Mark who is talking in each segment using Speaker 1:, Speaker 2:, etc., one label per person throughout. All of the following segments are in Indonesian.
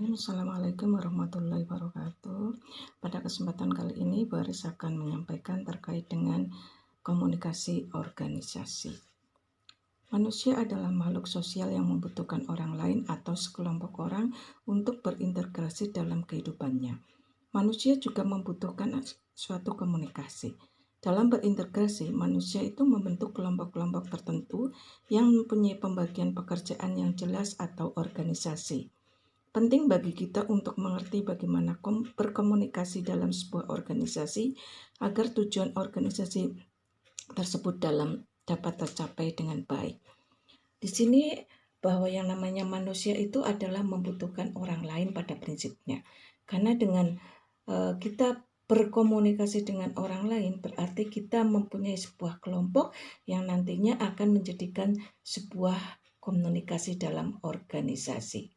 Speaker 1: Bismillahirrahmanirrahim. Assalamualaikum warahmatullahi wabarakatuh. Pada kesempatan kali ini Baris akan menyampaikan terkait dengan komunikasi organisasi. Manusia adalah makhluk sosial yang membutuhkan orang lain atau sekelompok orang untuk berintegrasi dalam kehidupannya. Manusia juga membutuhkan suatu komunikasi. Dalam berintegrasi, manusia itu membentuk kelompok-kelompok tertentu yang mempunyai pembagian pekerjaan yang jelas atau organisasi. Penting bagi kita untuk mengerti bagaimana berkomunikasi dalam sebuah organisasi agar tujuan organisasi tersebut dapat tercapai dengan baik. Di sini bahwa yang namanya manusia itu adalah membutuhkan orang lain pada prinsipnya. Karena dengan kita berkomunikasi dengan orang lain berarti kita mempunyai sebuah kelompok yang nantinya akan menjadikan sebuah komunikasi dalam organisasi.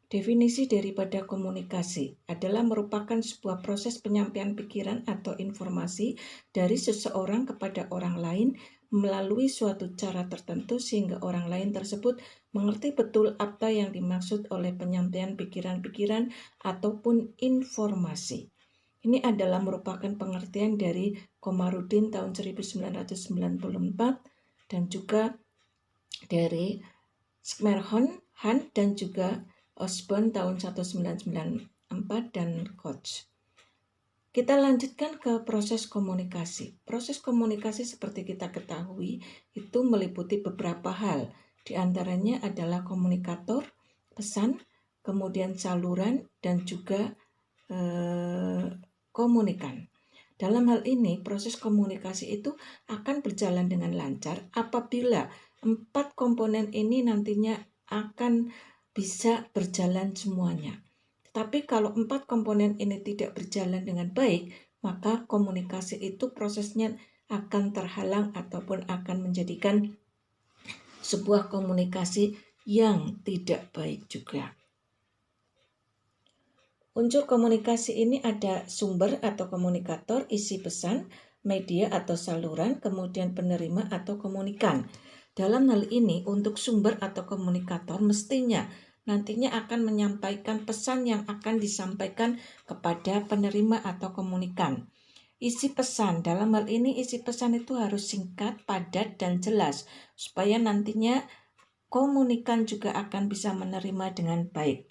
Speaker 1: Definisi daripada komunikasi adalah merupakan sebuah proses penyampaian pikiran atau informasi dari seseorang kepada orang lain melalui suatu cara tertentu sehingga orang lain tersebut mengerti betul apa yang dimaksud oleh penyampaian pikiran-pikiran ataupun informasi. Ini adalah merupakan pengertian dari Komarudin tahun 1994 dan juga dari Smerhon, Han, dan juga Osborne tahun 1994 dan Koch. Kita lanjutkan ke proses komunikasi. Proses komunikasi seperti kita ketahui itu meliputi beberapa hal. Di antaranya adalah komunikator, pesan, kemudian saluran, dan juga komunikan. Dalam hal ini, proses komunikasi itu akan berjalan dengan lancar apabila 4 komponen ini nantinya akan bisa berjalan semuanya. Tetapi kalau 4 komponen ini tidak berjalan dengan baik, maka komunikasi itu prosesnya akan terhalang ataupun akan menjadikan sebuah komunikasi yang tidak baik juga. Unsur komunikasi ini ada sumber atau komunikator, isi pesan, media atau saluran, kemudian penerima atau komunikan. Dalam hal ini, untuk sumber atau komunikator mestinya nantinya akan menyampaikan pesan yang akan disampaikan kepada penerima atau komunikan. Isi pesan, dalam hal ini isi pesan itu harus singkat, padat, dan jelas, supaya nantinya komunikan juga akan bisa menerima dengan baik.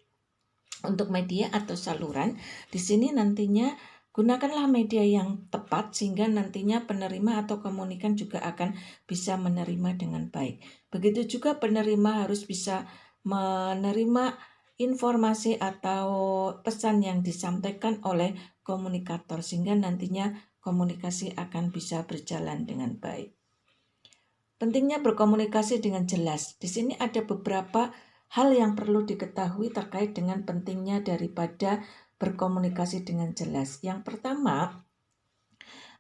Speaker 1: Untuk media atau saluran, di sini nantinya gunakanlah media yang tepat sehingga nantinya penerima atau komunikan juga akan bisa menerima dengan baik. Begitu juga penerima harus bisa menerima informasi atau pesan yang disampaikan oleh komunikator sehingga nantinya komunikasi akan bisa berjalan dengan baik. Pentingnya berkomunikasi dengan jelas. Di sini ada beberapa hal yang perlu diketahui terkait dengan pentingnya daripada berkomunikasi dengan jelas. Yang pertama,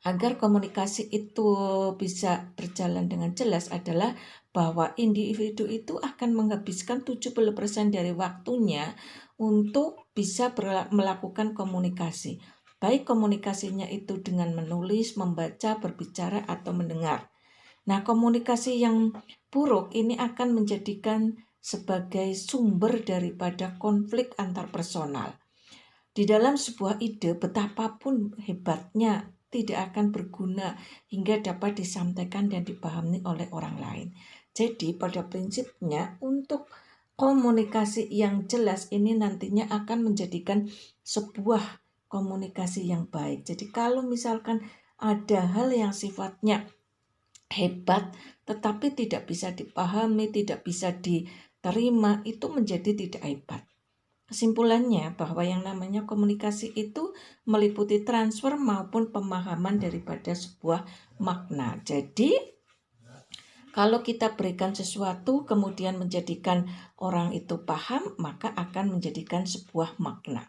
Speaker 1: agar komunikasi itu bisa berjalan dengan jelas adalah bahwa individu itu akan menghabiskan 70% dari waktunya untuk bisa melakukan komunikasi. Baik komunikasinya itu dengan menulis, membaca, berbicara, atau mendengar. Nah, komunikasi yang buruk ini akan menjadikan sebagai sumber daripada konflik antar personal. Di dalam sebuah ide, betapapun hebatnya, tidak akan berguna hingga dapat disampaikan dan dipahami oleh orang lain. Jadi pada prinsipnya untuk komunikasi yang jelas ini nantinya akan menjadikan sebuah komunikasi yang baik. Jadi kalau misalkan ada hal yang sifatnya hebat tetapi tidak bisa dipahami, tidak bisa diterima, itu menjadi tidak hebat. Kesimpulannya bahwa yang namanya komunikasi itu meliputi transfer maupun pemahaman daripada sebuah makna. Jadi kalau kita berikan sesuatu kemudian menjadikan orang itu paham, maka akan menjadikan sebuah makna.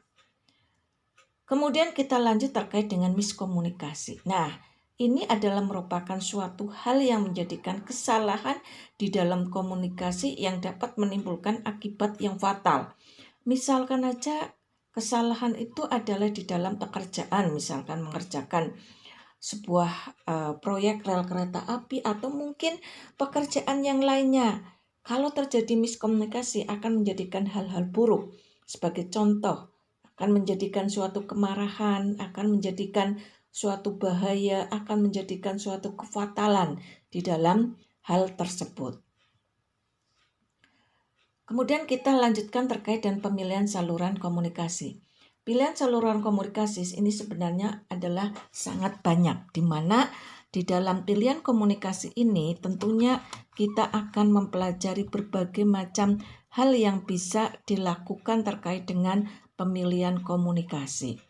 Speaker 1: Kemudian kita lanjut terkait dengan miskomunikasi. Nah, ini adalah merupakan suatu hal yang menjadikan kesalahan di dalam komunikasi yang dapat menimbulkan akibat yang fatal. Misalkan aja kesalahan itu adalah di dalam pekerjaan, misalkan mengerjakan sebuah proyek rel kereta api atau mungkin pekerjaan yang lainnya. Kalau terjadi miskomunikasi akan menjadikan hal-hal buruk. Sebagai contoh, akan menjadikan suatu kemarahan, akan menjadikan suatu bahaya, akan menjadikan suatu kefatalan di dalam hal tersebut. Kemudian kita lanjutkan terkait dengan pemilihan saluran komunikasi. Pilihan saluran komunikasi ini sebenarnya adalah sangat banyak, di mana di dalam pilihan komunikasi ini tentunya kita akan mempelajari berbagai macam hal yang bisa dilakukan terkait dengan pemilihan komunikasi.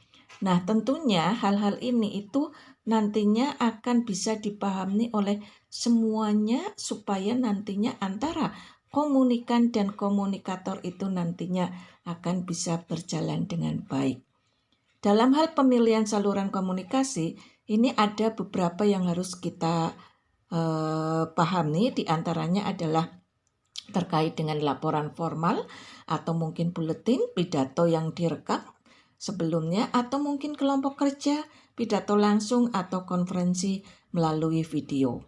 Speaker 1: Nah, tentunya hal-hal ini itu nantinya akan bisa dipahami oleh semuanya supaya nantinya antara komunikan dan komunikator itu nantinya akan bisa berjalan dengan baik. Dalam hal pemilihan saluran komunikasi, ini ada beberapa yang harus kita pahami, diantaranya adalah terkait dengan laporan formal atau mungkin buletin, pidato yang direkam sebelumnya, atau mungkin kelompok kerja, pidato langsung atau konferensi melalui video.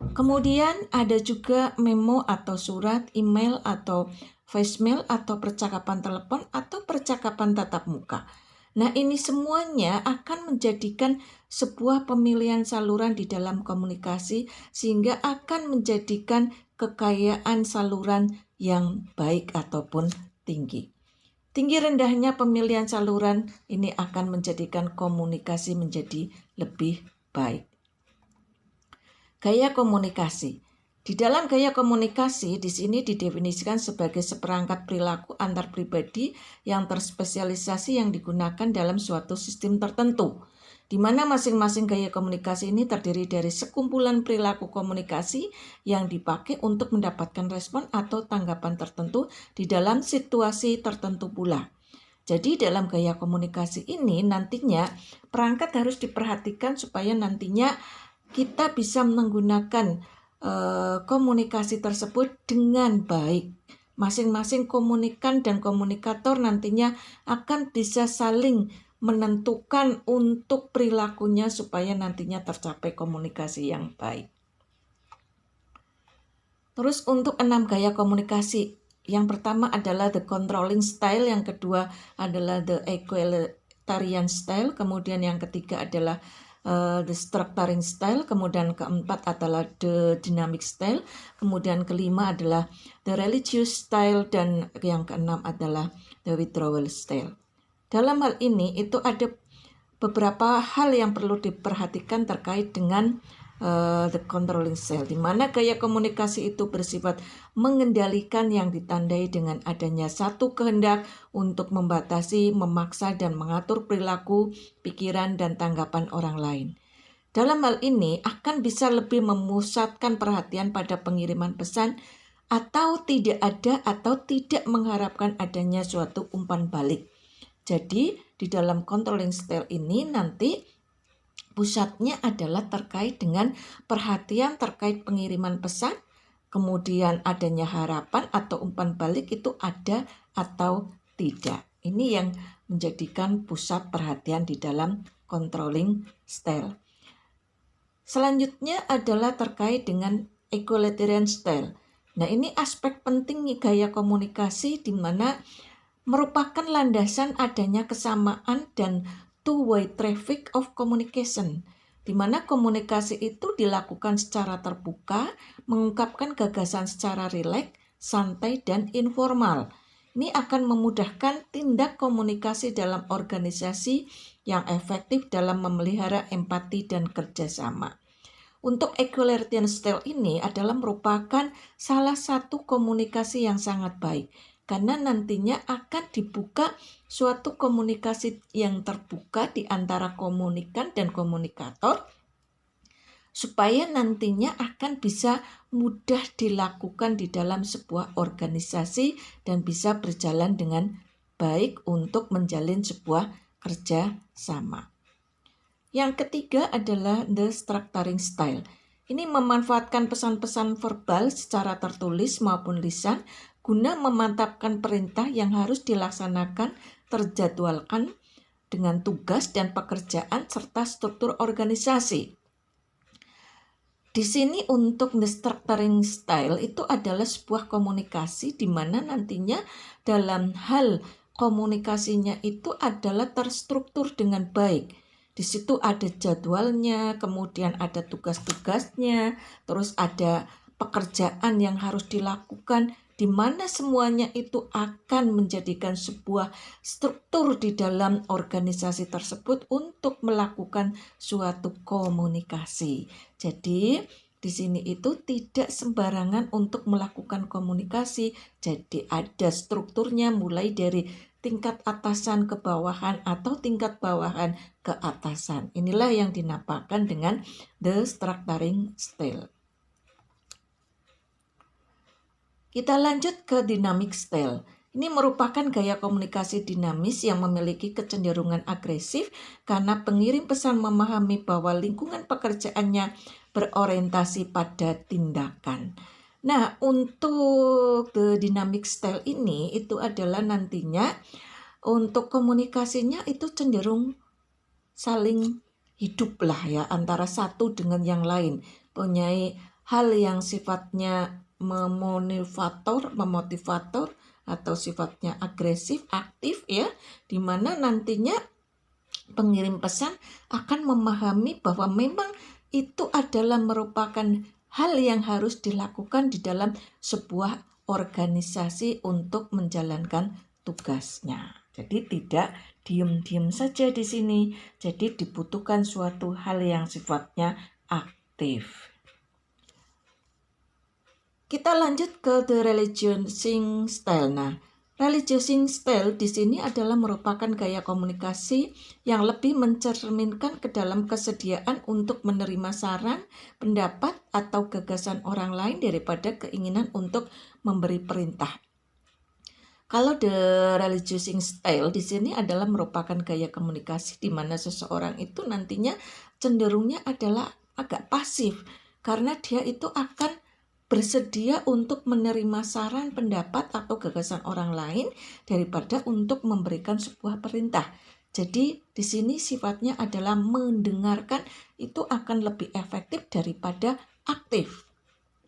Speaker 1: Kemudian ada juga memo atau surat, email atau voicemail atau percakapan telepon atau percakapan tatap muka. Nah, ini semuanya akan menjadikan sebuah pemilihan saluran di dalam komunikasi sehingga akan menjadikan kekayaan saluran yang baik ataupun tinggi. Tinggi rendahnya pemilihan saluran ini akan menjadikan komunikasi menjadi lebih baik. Gaya komunikasi. Di dalam gaya komunikasi di sini didefinisikan sebagai seperangkat perilaku antar pribadi yang terspesialisasi yang digunakan dalam suatu sistem tertentu, di mana masing-masing gaya komunikasi ini terdiri dari sekumpulan perilaku komunikasi yang dipakai untuk mendapatkan respon atau tanggapan tertentu di dalam situasi tertentu pula. Jadi dalam gaya komunikasi ini nantinya perangkat harus diperhatikan supaya nantinya kita bisa menggunakan komunikasi tersebut dengan baik. Masing-masing komunikan dan komunikator nantinya akan bisa saling menentukan untuk perilakunya supaya nantinya tercapai komunikasi yang baik. Terus untuk 6 gaya komunikasi. Yang pertama adalah the controlling style, yang kedua adalah the egalitarian style, kemudian yang ketiga adalah the structuring style, kemudian keempat adalah the dynamic style, kemudian kelima adalah the religious style, dan yang keenam adalah the withdrawal style. Dalam hal ini itu ada beberapa hal yang perlu diperhatikan terkait dengan the controlling style, di mana gaya komunikasi itu bersifat mengendalikan yang ditandai dengan adanya satu kehendak untuk membatasi, memaksa, dan mengatur perilaku, pikiran, dan tanggapan orang lain. Dalam hal ini akan bisa lebih memusatkan perhatian pada pengiriman pesan atau tidak ada atau tidak mengharapkan adanya suatu umpan balik. Jadi di dalam controlling style ini nanti pusatnya adalah terkait dengan perhatian terkait pengiriman pesan, kemudian adanya harapan atau umpan balik itu ada atau tidak. Ini yang menjadikan pusat perhatian di dalam controlling style. Selanjutnya adalah terkait dengan egalitarian style. Nah, ini aspek penting gaya komunikasi di mana merupakan landasan adanya kesamaan dan two-way traffic of communication, di mana komunikasi itu dilakukan secara terbuka, mengungkapkan gagasan secara rileks, santai, dan informal. Ini akan memudahkan tindak komunikasi dalam organisasi yang efektif dalam memelihara empati dan kerjasama. Untuk egalitarian style ini adalah merupakan salah satu komunikasi yang sangat baik, karena nantinya akan dibuka suatu komunikasi yang terbuka di antara komunikan dan komunikator, supaya nantinya akan bisa mudah dilakukan di dalam sebuah organisasi dan bisa berjalan dengan baik untuk menjalin sebuah kerja sama. Yang ketiga adalah the structuring style. Ini memanfaatkan pesan-pesan verbal secara tertulis maupun lisan guna memantapkan perintah yang harus dilaksanakan, terjadwalkan dengan tugas dan pekerjaan serta struktur organisasi. Di sini untuk the structuring style itu adalah sebuah komunikasi di mana nantinya dalam hal komunikasinya itu adalah terstruktur dengan baik. Di situ ada jadwalnya, kemudian ada tugas-tugasnya, terus ada pekerjaan yang harus dilakukan, di mana semuanya itu akan menjadikan sebuah struktur di dalam organisasi tersebut untuk melakukan suatu komunikasi. Jadi di sini itu tidak sembarangan untuk melakukan komunikasi. Jadi ada strukturnya mulai dari tingkat atasan ke bawahan atau tingkat bawahan ke atasan. Inilah yang dinamakan dengan the structuring style. Kita lanjut ke dynamic style. Ini merupakan gaya komunikasi dinamis yang memiliki kecenderungan agresif karena pengirim pesan memahami bahwa lingkungan pekerjaannya berorientasi pada tindakan. Nah, untuk the dynamic style ini itu adalah nantinya untuk komunikasinya itu cenderung saling hidup lah ya antara satu dengan yang lain. Punya hal yang sifatnya memotivator atau sifatnya agresif, aktif ya, di mana nantinya pengirim pesan akan memahami bahwa memang itu adalah merupakan hal yang harus dilakukan di dalam sebuah organisasi untuk menjalankan tugasnya. Jadi tidak diam-diam saja di sini. Jadi dibutuhkan suatu hal yang sifatnya aktif. Kita lanjut ke the religiousing style. Nah, religiousing style di sini adalah merupakan gaya komunikasi yang lebih mencerminkan ke dalam kesediaan untuk menerima saran, pendapat, atau gagasan orang lain daripada keinginan untuk memberi perintah. Kalau the religiousing style di sini adalah merupakan gaya komunikasi di mana seseorang itu nantinya cenderungnya adalah agak pasif karena dia itu akan bersedia untuk menerima saran, pendapat, atau gagasan orang lain daripada untuk memberikan sebuah perintah. Jadi di sini sifatnya adalah mendengarkan itu akan lebih efektif daripada aktif.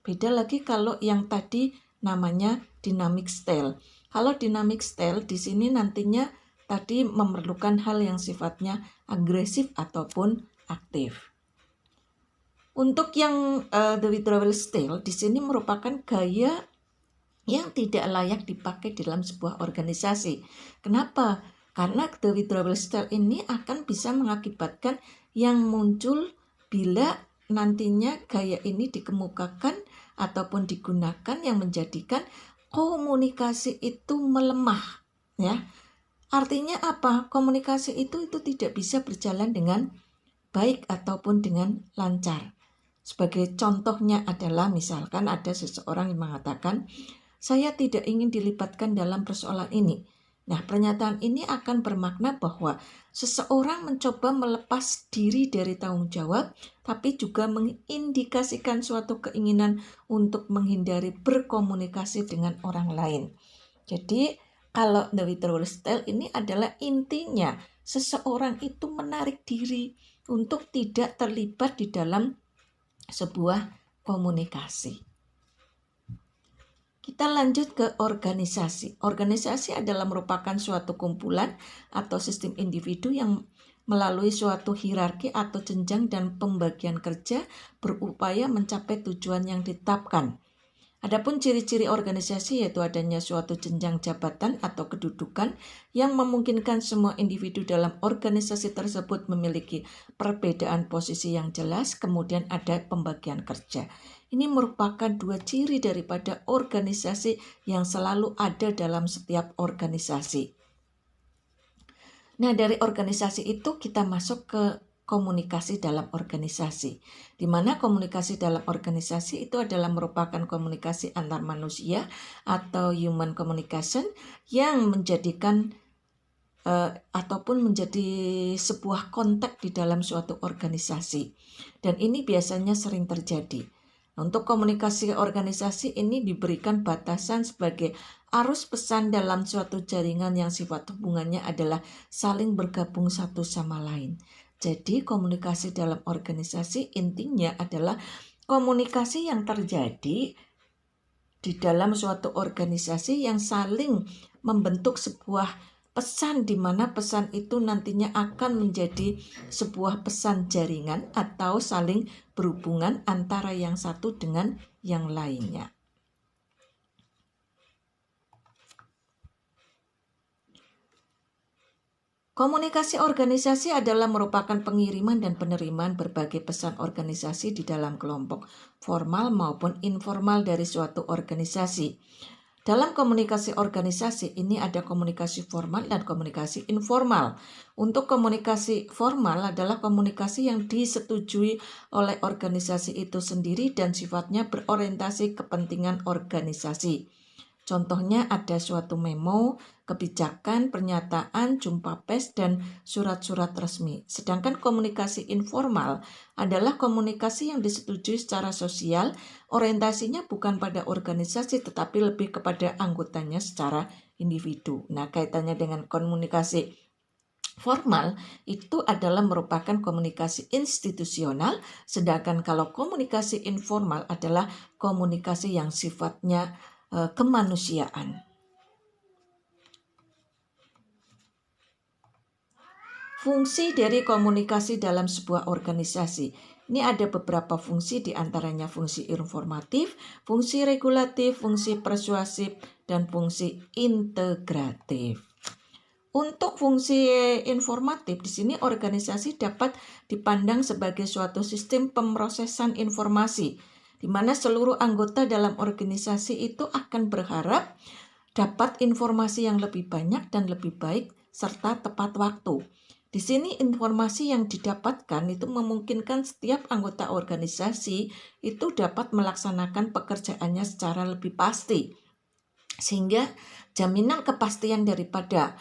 Speaker 1: Beda lagi kalau yang tadi namanya dynamic style. Kalau dynamic style di sini nantinya tadi memerlukan hal yang sifatnya agresif ataupun aktif. Untuk yang the withdrawal style di sini merupakan gaya yang tidak layak dipakai dalam sebuah organisasi. Kenapa? Karena the withdrawal style ini akan bisa mengakibatkan yang muncul bila nantinya gaya ini dikemukakan ataupun digunakan yang menjadikan komunikasi itu melemah, ya. Artinya apa? Komunikasi itu tidak bisa berjalan dengan baik ataupun dengan lancar. Sebagai contohnya adalah misalkan ada seseorang yang mengatakan, saya tidak ingin dilibatkan dalam persoalan ini. Nah, pernyataan ini akan bermakna bahwa seseorang mencoba melepas diri dari tanggung jawab, tapi juga mengindikasikan suatu keinginan untuk menghindari berkomunikasi dengan orang lain. Jadi, kalau the withdrawal style ini adalah intinya seseorang itu menarik diri untuk tidak terlibat di dalam sebuah komunikasi. Kita lanjut ke organisasi. Organisasi adalah merupakan suatu kumpulan atau sistem individu yang melalui suatu hierarki atau jenjang dan pembagian kerja berupaya mencapai tujuan yang ditetapkan. Adapun ciri-ciri organisasi yaitu adanya suatu jenjang jabatan atau kedudukan yang memungkinkan semua individu dalam organisasi tersebut memiliki perbedaan posisi yang jelas, kemudian ada pembagian kerja. Ini merupakan dua ciri daripada organisasi yang selalu ada dalam setiap organisasi. Nah, dari organisasi itu kita masuk ke komunikasi dalam organisasi, di mana komunikasi dalam organisasi itu adalah merupakan komunikasi antar manusia atau human communication yang menjadikan ataupun menjadi sebuah kontak di dalam suatu organisasi, dan ini biasanya sering terjadi. Untuk komunikasi organisasi ini diberikan batasan sebagai arus pesan dalam suatu jaringan yang sifat hubungannya adalah saling bergabung satu sama lain. Jadi komunikasi dalam organisasi intinya adalah komunikasi yang terjadi di dalam suatu organisasi yang saling membentuk sebuah pesan di mana pesan itu nantinya akan menjadi sebuah pesan jaringan atau saling berhubungan antara yang satu dengan yang lainnya. Komunikasi organisasi adalah merupakan pengiriman dan penerimaan berbagai pesan organisasi di dalam kelompok formal maupun informal dari suatu organisasi. Dalam komunikasi organisasi ini ada komunikasi formal dan komunikasi informal. Untuk komunikasi formal adalah komunikasi yang disetujui oleh organisasi itu sendiri dan sifatnya berorientasi kepentingan organisasi. Contohnya ada suatu memo, kebijakan, pernyataan, jumpa pers, dan surat-surat resmi. Sedangkan komunikasi informal adalah komunikasi yang disetujui secara sosial, orientasinya bukan pada organisasi tetapi lebih kepada anggotanya secara individu. Nah, kaitannya dengan komunikasi formal itu adalah merupakan komunikasi institusional, sedangkan kalau komunikasi informal adalah komunikasi yang sifatnya kemanusiaan. Fungsi dari komunikasi dalam sebuah organisasi. Ini ada beberapa fungsi, diantaranya fungsi informatif, fungsi regulatif, fungsi persuasif, dan fungsi integratif. Untuk fungsi informatif, di sini organisasi dapat dipandang sebagai suatu sistem pemrosesan informasi, di mana seluruh anggota dalam organisasi itu akan berharap dapat informasi yang lebih banyak dan lebih baik serta tepat waktu. Di sini informasi yang didapatkan itu memungkinkan setiap anggota organisasi itu dapat melaksanakan pekerjaannya secara lebih pasti, sehingga jaminan kepastian daripada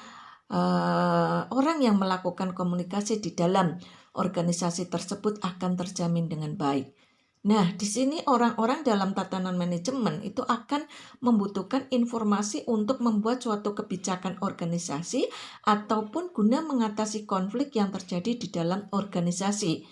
Speaker 1: orang yang melakukan komunikasi di dalam organisasi tersebut akan terjamin dengan baik. Nah, di sini orang-orang dalam tatanan manajemen itu akan membutuhkan informasi untuk membuat suatu kebijakan organisasi ataupun guna mengatasi konflik yang terjadi di dalam organisasi.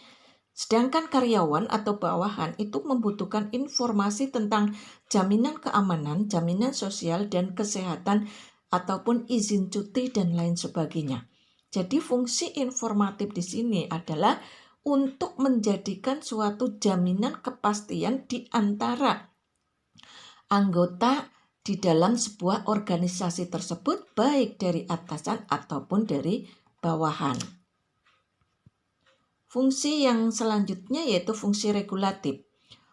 Speaker 1: Sedangkan karyawan atau bawahan itu membutuhkan informasi tentang jaminan keamanan, jaminan sosial, dan kesehatan ataupun izin cuti dan lain sebagainya. Jadi fungsi informatif di sini adalah untuk menjadikan suatu jaminan kepastian di antara anggota di dalam sebuah organisasi tersebut, baik dari atasan ataupun dari bawahan. Fungsi yang selanjutnya yaitu fungsi regulatif.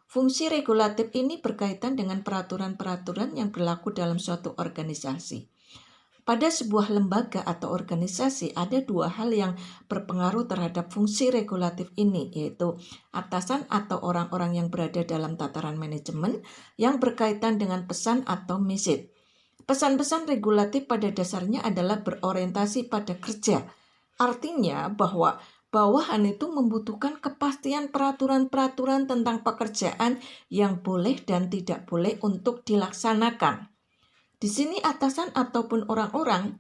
Speaker 1: Fungsi regulatif ini berkaitan dengan peraturan-peraturan yang berlaku dalam suatu organisasi. Pada sebuah lembaga atau organisasi ada dua hal yang berpengaruh terhadap fungsi regulatif ini, yaitu atasan atau orang-orang yang berada dalam tataran manajemen yang berkaitan dengan pesan atau message. Pesan-pesan regulatif pada dasarnya adalah berorientasi pada kerja. Artinya bahwa bawahan itu membutuhkan kepastian peraturan-peraturan tentang pekerjaan yang boleh dan tidak boleh untuk dilaksanakan. Di sini atasan ataupun orang-orang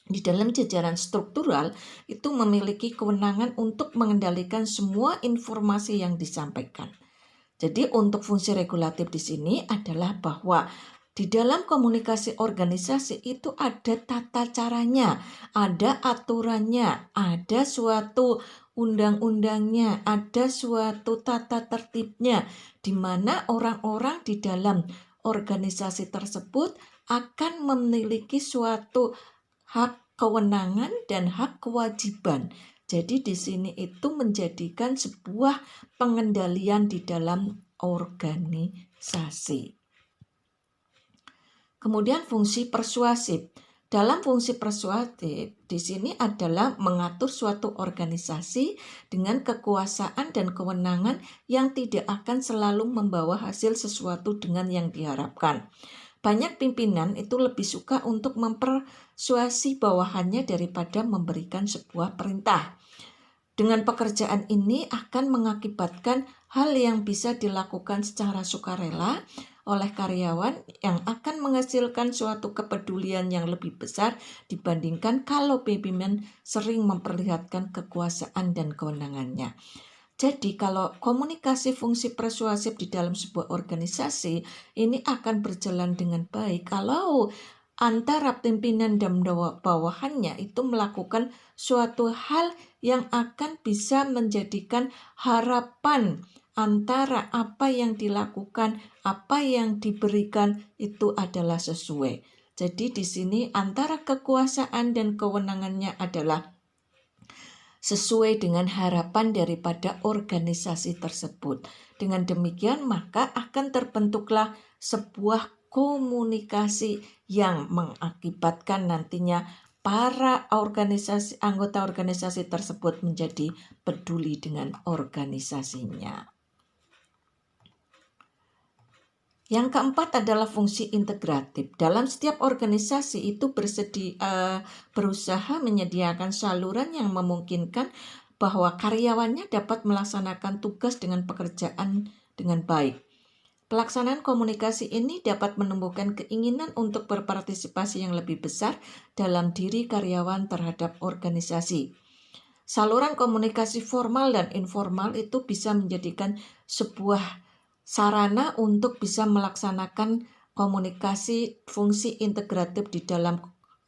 Speaker 1: di dalam jajaran struktural itu memiliki kewenangan untuk mengendalikan semua informasi yang disampaikan. Jadi untuk fungsi regulatif di sini adalah bahwa di dalam komunikasi organisasi itu ada tata caranya, ada aturannya, ada suatu undang-undangnya, ada suatu tata tertibnya, di mana orang-orang di dalam organisasi tersebut akan memiliki suatu hak kewenangan dan hak kewajiban. Jadi di sini itu menjadikan sebuah pengendalian di dalam organisasi. Kemudian fungsi persuasif. Dalam fungsi persuasif di sini adalah mengatur suatu organisasi dengan kekuasaan dan kewenangan yang tidak akan selalu membawa hasil sesuatu dengan yang diharapkan. Banyak pimpinan itu lebih suka untuk mempersuasi bawahannya daripada memberikan sebuah perintah. Dengan pekerjaan ini akan mengakibatkan hal yang bisa dilakukan secara sukarela oleh karyawan yang akan menghasilkan suatu kepedulian yang lebih besar dibandingkan kalau pimpinan sering memperlihatkan kekuasaan dan kewenangannya. Jadi kalau komunikasi fungsi persuasif di dalam sebuah organisasi ini akan berjalan dengan baik kalau antara pimpinan dan bawahannya itu melakukan suatu hal yang akan bisa menjadikan harapan antara apa yang dilakukan, apa yang diberikan itu adalah sesuai. Jadi di sini antara kekuasaan dan kewenangannya adalah sesuai dengan harapan daripada organisasi tersebut. Dengan demikian maka akan terbentuklah sebuah komunikasi yang mengakibatkan nantinya para anggota organisasi tersebut menjadi peduli dengan organisasinya. Yang keempat adalah fungsi integratif. Dalam setiap organisasi itu berusaha menyediakan saluran yang memungkinkan bahwa karyawannya dapat melaksanakan tugas dengan pekerjaan dengan baik. Pelaksanaan komunikasi ini dapat menumbuhkan keinginan untuk berpartisipasi yang lebih besar dalam diri karyawan terhadap organisasi. Saluran komunikasi formal dan informal itu bisa menjadikan sebuah sarana untuk bisa melaksanakan komunikasi fungsi integratif di dalam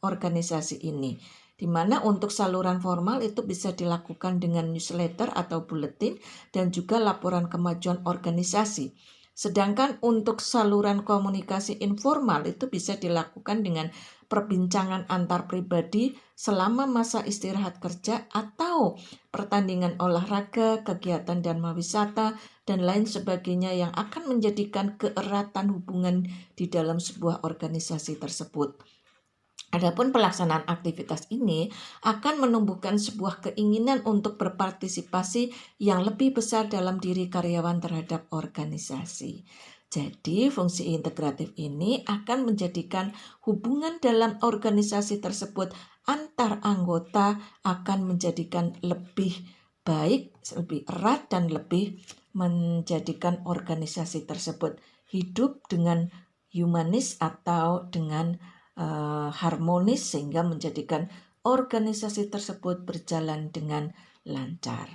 Speaker 1: organisasi ini. Di mana untuk saluran formal itu bisa dilakukan dengan newsletter atau buletin dan juga laporan kemajuan organisasi. Sedangkan untuk saluran komunikasi informal itu bisa dilakukan dengan perbincangan antar pribadi selama masa istirahat kerja atau pertandingan olahraga, kegiatan dharma wisata, dan lain sebagainya yang akan menjadikan keeratan hubungan di dalam sebuah organisasi tersebut. Adapun pelaksanaan aktivitas ini akan menumbuhkan sebuah keinginan untuk berpartisipasi yang lebih besar dalam diri karyawan terhadap organisasi. Jadi fungsi integratif ini akan menjadikan hubungan dalam organisasi tersebut antar anggota akan menjadikan lebih baik, lebih erat dan lebih menjadikan organisasi tersebut hidup dengan humanis atau dengan harmonis sehingga menjadikan organisasi tersebut berjalan dengan lancar.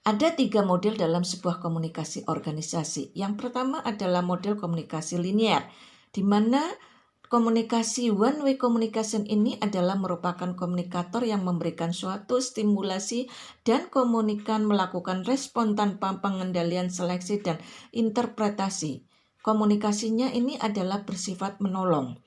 Speaker 1: Ada 3 model dalam sebuah komunikasi organisasi. Yang pertama adalah model komunikasi linear, di mana komunikasi one way communication ini adalah merupakan komunikator yang memberikan suatu stimulasi dan komunikan melakukan respon tanpa pengendalian seleksi dan interpretasi. Komunikasinya ini adalah bersifat menolong.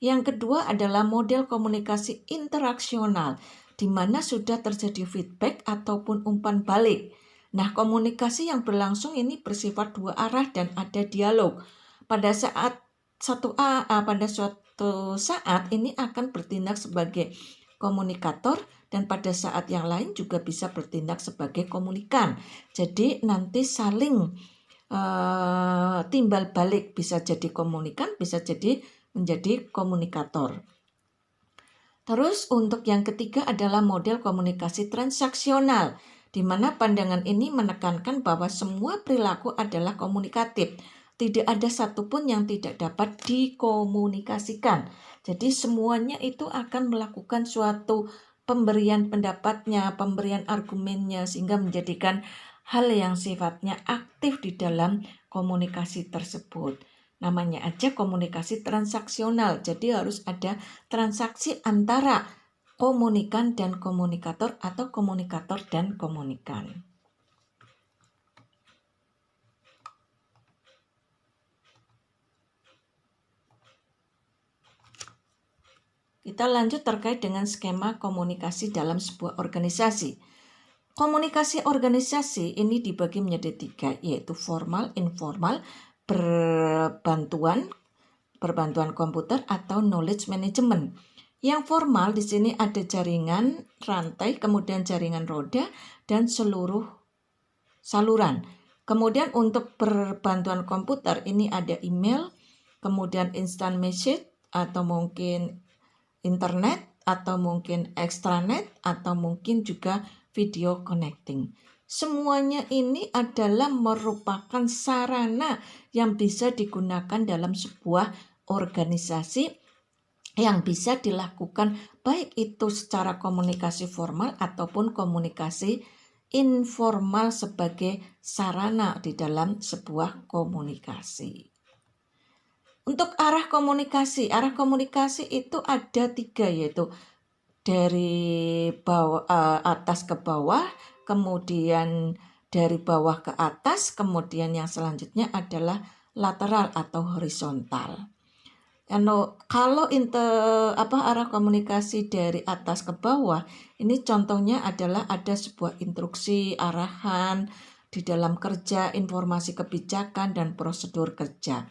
Speaker 1: Yang kedua adalah model komunikasi interaksional, di mana sudah terjadi feedback ataupun umpan balik. Nah, komunikasi yang berlangsung ini bersifat dua arah dan ada dialog. Pada suatu saat ini akan bertindak sebagai komunikator dan pada saat yang lain juga bisa bertindak sebagai komunikan. Jadi nanti saling timbal balik, bisa jadi komunikan, bisa jadi menjadi komunikator. Terus untuk yang ketiga adalah model komunikasi transaksional, di mana pandangan ini menekankan bahwa semua perilaku adalah komunikatif. Tidak ada satupun yang tidak dapat dikomunikasikan. Jadi semuanya itu akan melakukan suatu pemberian pendapatnya, pemberian argumennya, sehingga menjadikan hal yang sifatnya aktif di dalam komunikasi tersebut. Namanya aja komunikasi transaksional, jadi harus ada transaksi antara komunikan dan komunikator atau komunikator dan komunikan. Kita lanjut terkait dengan skema komunikasi dalam sebuah organisasi. Komunikasi organisasi ini dibagi menjadi 3, yaitu formal, informal, berbantuan komputer atau knowledge management. Yang formal di sini ada jaringan rantai, kemudian jaringan roda dan seluruh saluran. Kemudian untuk berbantuan komputer ini ada email, kemudian instant message atau mungkin internet atau mungkin extranet atau mungkin juga video connecting. Semuanya ini adalah merupakan sarana yang bisa digunakan dalam sebuah organisasi yang bisa dilakukan baik itu secara komunikasi formal ataupun komunikasi informal sebagai sarana di dalam sebuah komunikasi. Untuk arah komunikasi itu ada 3, yaitu dari atas ke bawah, kemudian dari bawah ke atas, kemudian yang selanjutnya adalah lateral atau horizontal. Kalau arah komunikasi dari atas ke bawah, ini contohnya adalah ada sebuah instruksi, arahan di dalam kerja, informasi kebijakan, dan prosedur kerja.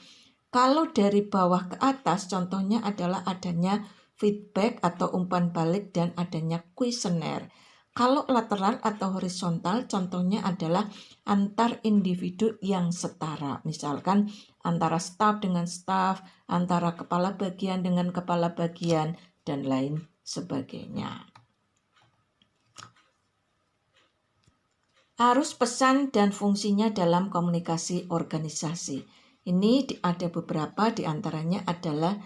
Speaker 1: Kalau dari bawah ke atas, contohnya adalah adanya feedback atau umpan balik dan adanya kuesioner. Kalau lateral atau horizontal, contohnya adalah antar individu yang setara. Misalkan antara staf dengan staf, antara kepala bagian dengan kepala bagian, dan lain sebagainya. Arus pesan dan fungsinya dalam komunikasi organisasi. Ini ada beberapa, diantaranya adalah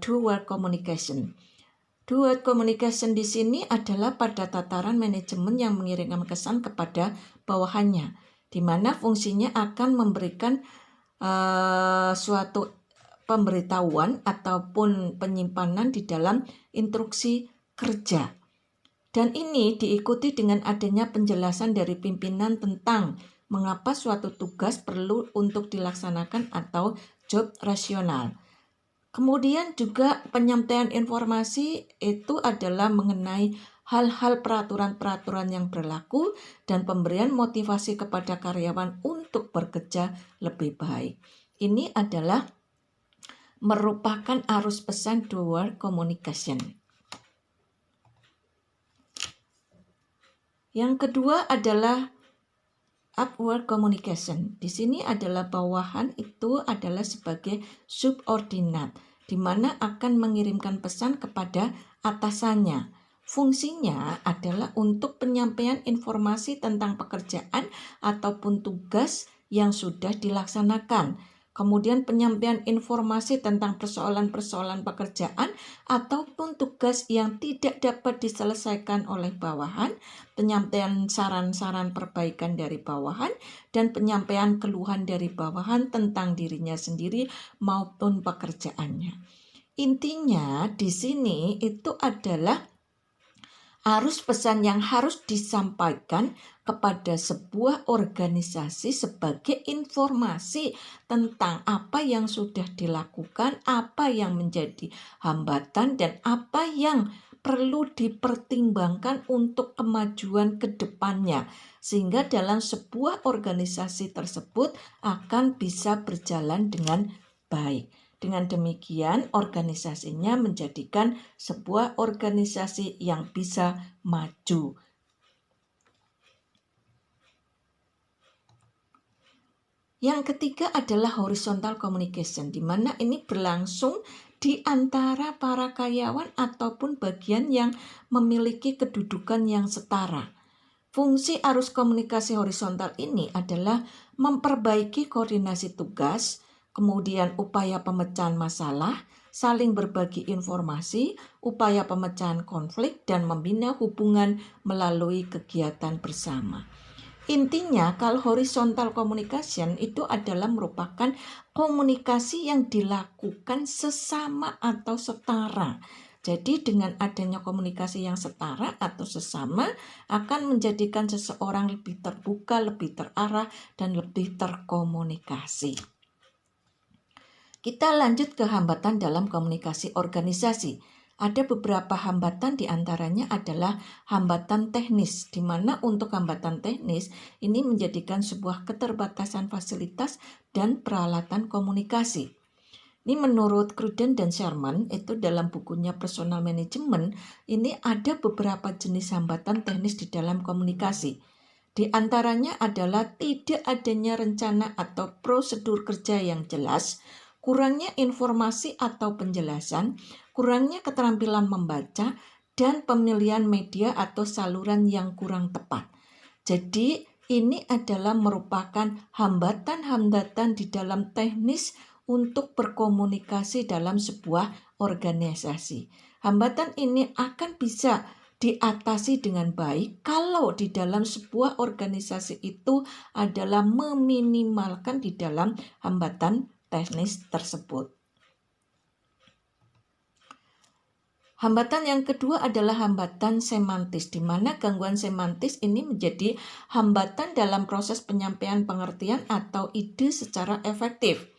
Speaker 1: two-word communication. Two-word communication di sini adalah pada tataran manajemen yang mengirimkan kesan kepada bawahannya, di mana fungsinya akan memberikan suatu pemberitahuan ataupun penyimpanan di dalam instruksi kerja. Dan ini diikuti dengan adanya penjelasan dari pimpinan tentang mengapa suatu tugas perlu untuk dilaksanakan atau job rasional. Kemudian juga penyampaian informasi itu adalah mengenai hal-hal peraturan-peraturan yang berlaku dan pemberian motivasi kepada karyawan untuk bekerja lebih baik. Ini adalah merupakan arus pesan two-word communication. Yang kedua adalah upward communication. Di sini adalah bawahan itu adalah sebagai subordinat, di mana akan mengirimkan pesan kepada atasannya. Fungsinya adalah untuk penyampaian informasi tentang pekerjaan ataupun tugas yang sudah dilaksanakan. Kemudian penyampaian informasi tentang persoalan-persoalan pekerjaan ataupun tugas yang tidak dapat diselesaikan oleh bawahan, penyampaian saran-saran perbaikan dari bawahan, dan penyampaian keluhan dari bawahan tentang dirinya sendiri maupun pekerjaannya. Intinya di sini itu adalah arus pesan yang harus disampaikan kepada sebuah organisasi sebagai informasi tentang apa yang sudah dilakukan, apa yang menjadi hambatan, dan apa yang perlu dipertimbangkan untuk kemajuan ke depannya, sehingga dalam sebuah organisasi tersebut akan bisa berjalan dengan baik. Dengan demikian, organisasinya menjadikan sebuah organisasi yang bisa maju. Yang ketiga adalah horizontal communication, di mana ini berlangsung di antara para karyawan ataupun bagian yang memiliki kedudukan yang setara. Fungsi arus komunikasi horizontal ini adalah memperbaiki koordinasi tugas, kemudian upaya pemecahan masalah, saling berbagi informasi, upaya pemecahan konflik, dan membina hubungan melalui kegiatan bersama. Intinya, kalau horizontal communication itu adalah merupakan komunikasi yang dilakukan sesama atau setara. Jadi dengan adanya komunikasi yang setara atau sesama akan menjadikan seseorang lebih terbuka, lebih terarah, dan lebih terkomunikasi. Kita lanjut ke hambatan dalam komunikasi organisasi. Ada beberapa hambatan, diantaranya adalah hambatan teknis, di mana untuk hambatan teknis ini menjadikan sebuah keterbatasan fasilitas dan peralatan komunikasi. Ini menurut Cruden dan Sherman, itu dalam bukunya Personal Management, ini ada beberapa jenis hambatan teknis di dalam komunikasi. Di antaranya adalah tidak adanya rencana atau prosedur kerja yang jelas, kurangnya informasi atau penjelasan, kurangnya keterampilan membaca, dan pemilihan media atau saluran yang kurang tepat. Jadi ini adalah merupakan hambatan-hambatan di dalam teknis untuk berkomunikasi dalam sebuah organisasi. Hambatan ini akan bisa diatasi dengan baik kalau di dalam sebuah organisasi itu adalah meminimalkan di dalam hambatan teknis tersebut. Hambatan yang kedua adalah hambatan semantis, di mana gangguan semantis ini menjadi hambatan dalam proses penyampaian pengertian atau ide secara efektif.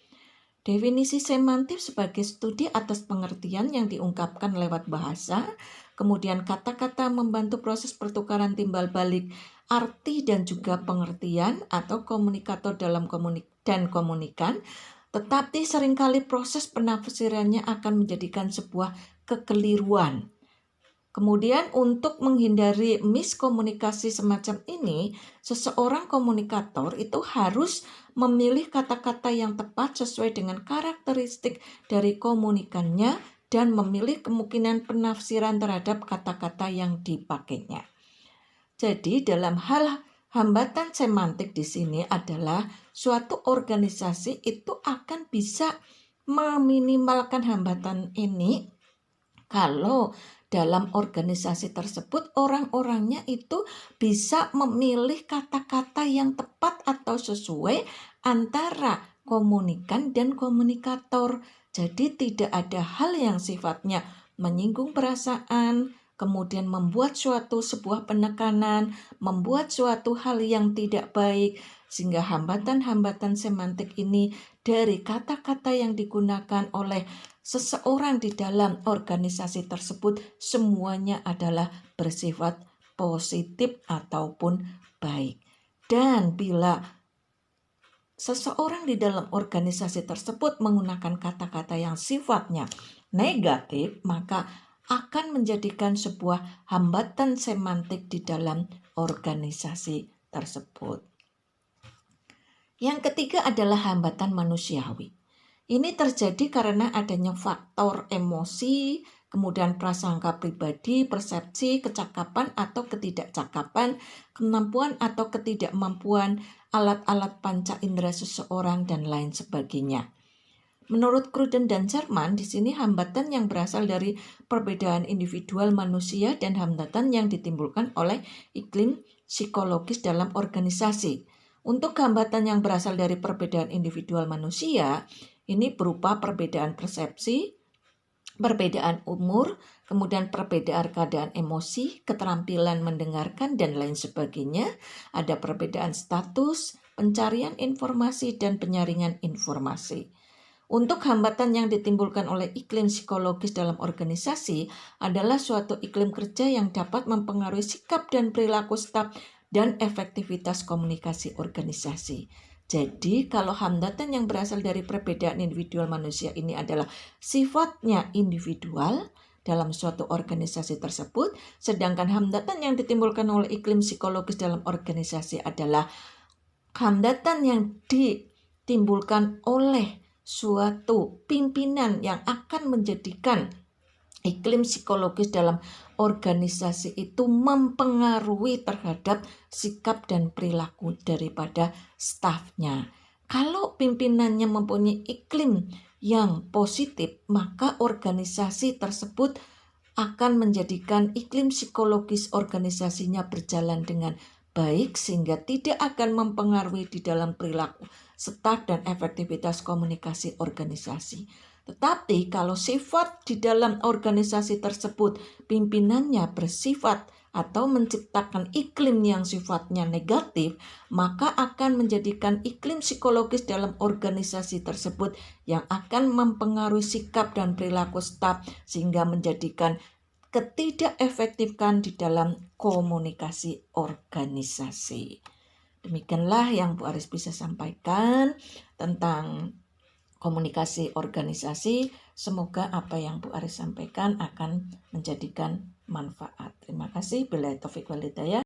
Speaker 1: Definisi semantis sebagai studi atas pengertian yang diungkapkan lewat bahasa, kemudian kata-kata membantu proses pertukaran timbal balik arti dan juga pengertian atau komunikator dalam komunikan, tetapi seringkali proses penafsirannya akan menjadikan sebuah kekeliruan. Kemudian untuk menghindari miskomunikasi semacam ini, seseorang komunikator itu harus memilih kata-kata yang tepat sesuai dengan karakteristik dari komunikannya dan memilih kemungkinan penafsiran terhadap kata-kata yang dipakainya. Jadi dalam hal hambatan semantik di sini adalah suatu organisasi itu akan bisa meminimalkan hambatan ini kalau dalam organisasi tersebut orang-orangnya itu bisa memilih kata-kata yang tepat atau sesuai antara komunikan dan komunikator. Jadi tidak ada hal yang sifatnya menyinggung perasaan, kemudian membuat sebuah penekanan, membuat suatu hal yang tidak baik, sehingga hambatan-hambatan semantik ini dari kata-kata yang digunakan oleh seseorang di dalam organisasi tersebut semuanya adalah bersifat positif ataupun baik. Dan bila seseorang di dalam organisasi tersebut menggunakan kata-kata yang sifatnya negatif, maka akan menjadikan sebuah hambatan semantik di dalam organisasi tersebut. Yang ketiga adalah hambatan manusiawi. Ini terjadi karena adanya faktor emosi, kemudian prasangka pribadi, persepsi, kecakapan atau ketidakcakapan, kemampuan atau ketidakmampuan, alat-alat panca indera seseorang, dan lain sebagainya. Menurut Cruden dan Jerman, di sini hambatan yang berasal dari perbedaan individual manusia dan hambatan yang ditimbulkan oleh iklim psikologis dalam organisasi. Untuk hambatan yang berasal dari perbedaan individual manusia, ini berupa perbedaan persepsi, perbedaan umur, kemudian perbedaan keadaan emosi, keterampilan mendengarkan, dan lain sebagainya. Ada perbedaan status, pencarian informasi, dan penyaringan informasi. Untuk hambatan yang ditimbulkan oleh iklim psikologis dalam organisasi adalah suatu iklim kerja yang dapat mempengaruhi sikap dan perilaku staf dan efektivitas komunikasi organisasi. Jadi kalau hambatan yang berasal dari perbedaan individual manusia ini adalah sifatnya individual dalam suatu organisasi tersebut, sedangkan hambatan yang ditimbulkan oleh iklim psikologis dalam organisasi adalah hambatan yang ditimbulkan oleh suatu pimpinan yang akan menjadikan iklim psikologis dalam organisasi itu mempengaruhi terhadap sikap dan perilaku daripada stafnya. Kalau pimpinannya mempunyai iklim yang positif, maka organisasi tersebut akan menjadikan iklim psikologis organisasinya berjalan dengan baik sehingga tidak akan mempengaruhi di dalam perilaku staf dan efektivitas komunikasi organisasi. Tetapi kalau sifat di dalam organisasi tersebut pimpinannya bersifat atau menciptakan iklim yang sifatnya negatif, maka akan menjadikan iklim psikologis dalam organisasi tersebut yang akan mempengaruhi sikap dan perilaku staf sehingga menjadikan ketidakefektifan di dalam komunikasi organisasi. Demikianlah yang Bu Aris bisa sampaikan tentang komunikasi organisasi. Semoga apa yang Bu Aris sampaikan akan menjadikan manfaat. Terima kasih. Billahi taufiq wal hidayah.